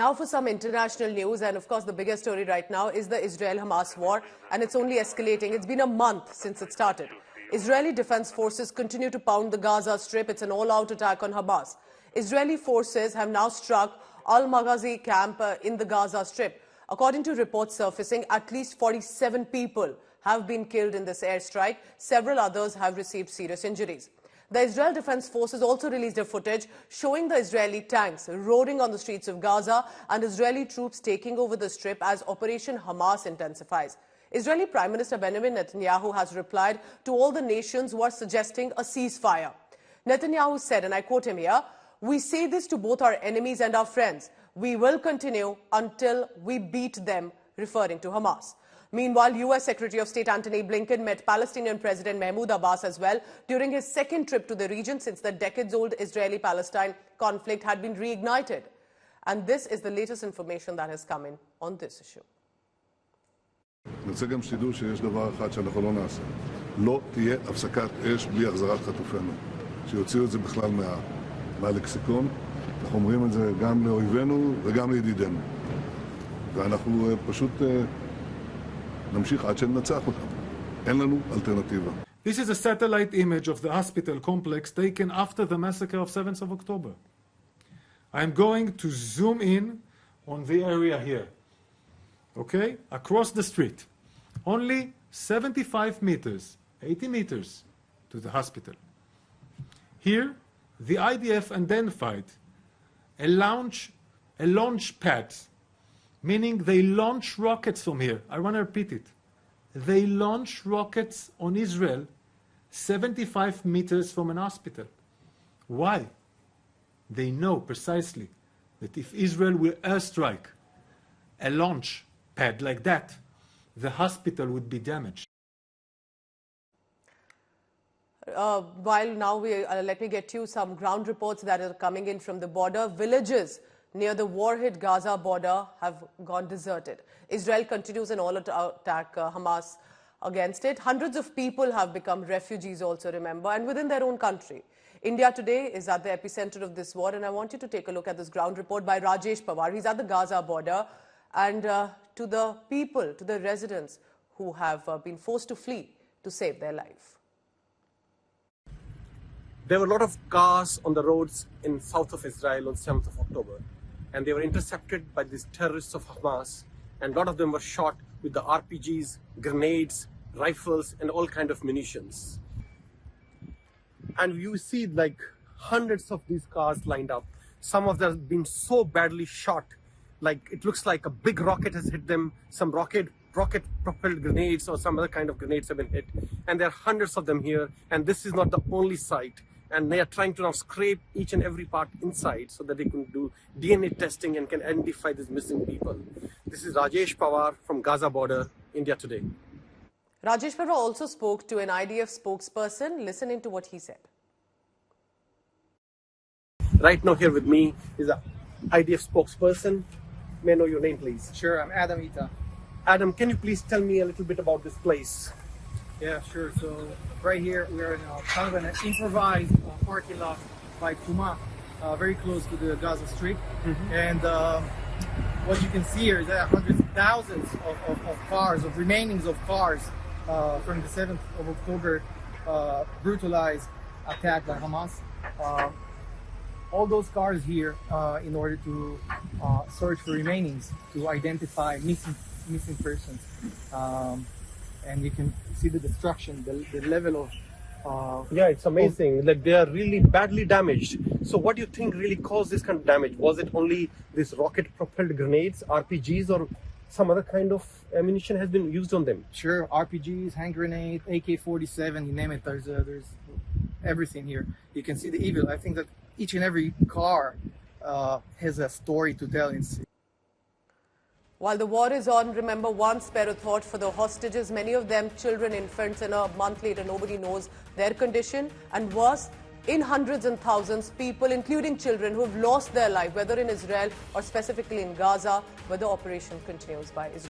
Now for some international news, and of course the biggest story right now is the Israel-Hamas war, and it's only escalating. It's been a month since it started. Israeli defense forces continue to pound the Gaza Strip. It's an all-out attack on Hamas. Israeli forces have now struck al-Maghazi camp in the Gaza Strip. According to reports surfacing, at least 47 people have been killed in this airstrike. Several others have received serious injuries. The Israel Defense Forces also released a footage showing the Israeli tanks roaring on the streets of Gaza and Israeli troops taking over the strip as Operation Hamas intensifies. Israeli Prime Minister Benjamin Netanyahu has replied to all the nations who are suggesting a ceasefire. Netanyahu said, and I quote him here, "We say this to both our enemies and our friends. We will continue until we beat them," referring to Hamas. Meanwhile, U.S. Secretary of State Antony Blinken met Palestinian President Mahmoud Abbas as well during his second trip to the region since the decades-old Israeli-Palestine conflict had been reignited. And this is the latest information that has come in on this issue. אני רוצה גם שתדעו שיש דבר אחד שאנחנו לא נעשה. לא תהיה הפסקת אש בלי החזרת חטופינו. שיוציאו את זה בכלל מהלקסיקון. אנחנו אומרים את זה גם לאויבינו וגם לידידינו. ואנחנו פשוט נמשיך עד שננצח אותם. אין לנו אלטרנטיבה. This is a satellite image of the hospital complex taken after the massacre of 7th of October. I am going to zoom in on the area here. Okay? Across the street. Only 75 meters, 80 meters to the hospital. Here, the IDF identified a launch pad, meaning they launch rockets from here. I want to repeat it. They launch rockets on Israel 75 meters from an hospital. Why? They know precisely that if Israel will airstrike a launch pad like that, the hospital would be damaged. While now let me get you some ground reports that are coming in from the border. Villages near the war-hit Gaza border have gone deserted. Israel continues an all-out attack, Hamas against it. Hundreds of people have become refugees also, remember, and within their own country. India today is at the epicenter of this war, and I want you to take a look at this ground report by Rajesh Pawar. He's at the Gaza border, and to the people, to the residents who have been forced to flee to save their life. There were a lot of cars on the roads in south of Israel on 7th of October. And they were intercepted by these terrorists of Hamas, and a lot of them were shot with the RPGs, grenades, rifles, and all kind of munitions. And you see like hundreds of these cars lined up. Some of them have been so badly shot, like it looks like a big rocket has hit them, some rocket-propelled grenades or some other kind of grenades have been hit. And there are hundreds of them here, and this is not the only site. And they are trying to now scrape each and every part inside so that they can do DNA testing and can identify these missing people. This is Rajesh Pawar from Gaza border, India today. Rajesh Pawar also spoke to an IDF spokesperson. Listen into what he said. Right now here with me is an IDF spokesperson. May I know your name, please? Sure, I'm Adam Ita. Adam, can you please tell me a little bit about this place? Yeah, sure. So right here, we're in kind of an improvised parking lot by Kuma, very close to the Gaza Strip. And what you can see here is that hundreds of thousands of cars, of remainings of cars from the 7th of October brutalized attack by Hamas. All those cars here in order to search for remainings, to identify missing persons. And you can see the destruction, the level of... yeah, it's amazing. Like they are really badly damaged. So what do you think really caused this kind of damage? Was it only this rocket-propelled grenades, RPGs, or some other kind of ammunition has been used on them? Sure, RPGs, hand grenade, AK-47, you name it. There's everything here. You can see the evil. I think that each and every car has a story to tell. While the war is on, remember one spare a thought for the hostages, many of them children, infants, and a month later nobody knows their condition. And worse, in hundreds and thousands, people, including children, who have lost their life, whether in Israel or specifically in Gaza, where the operation continues by Israel.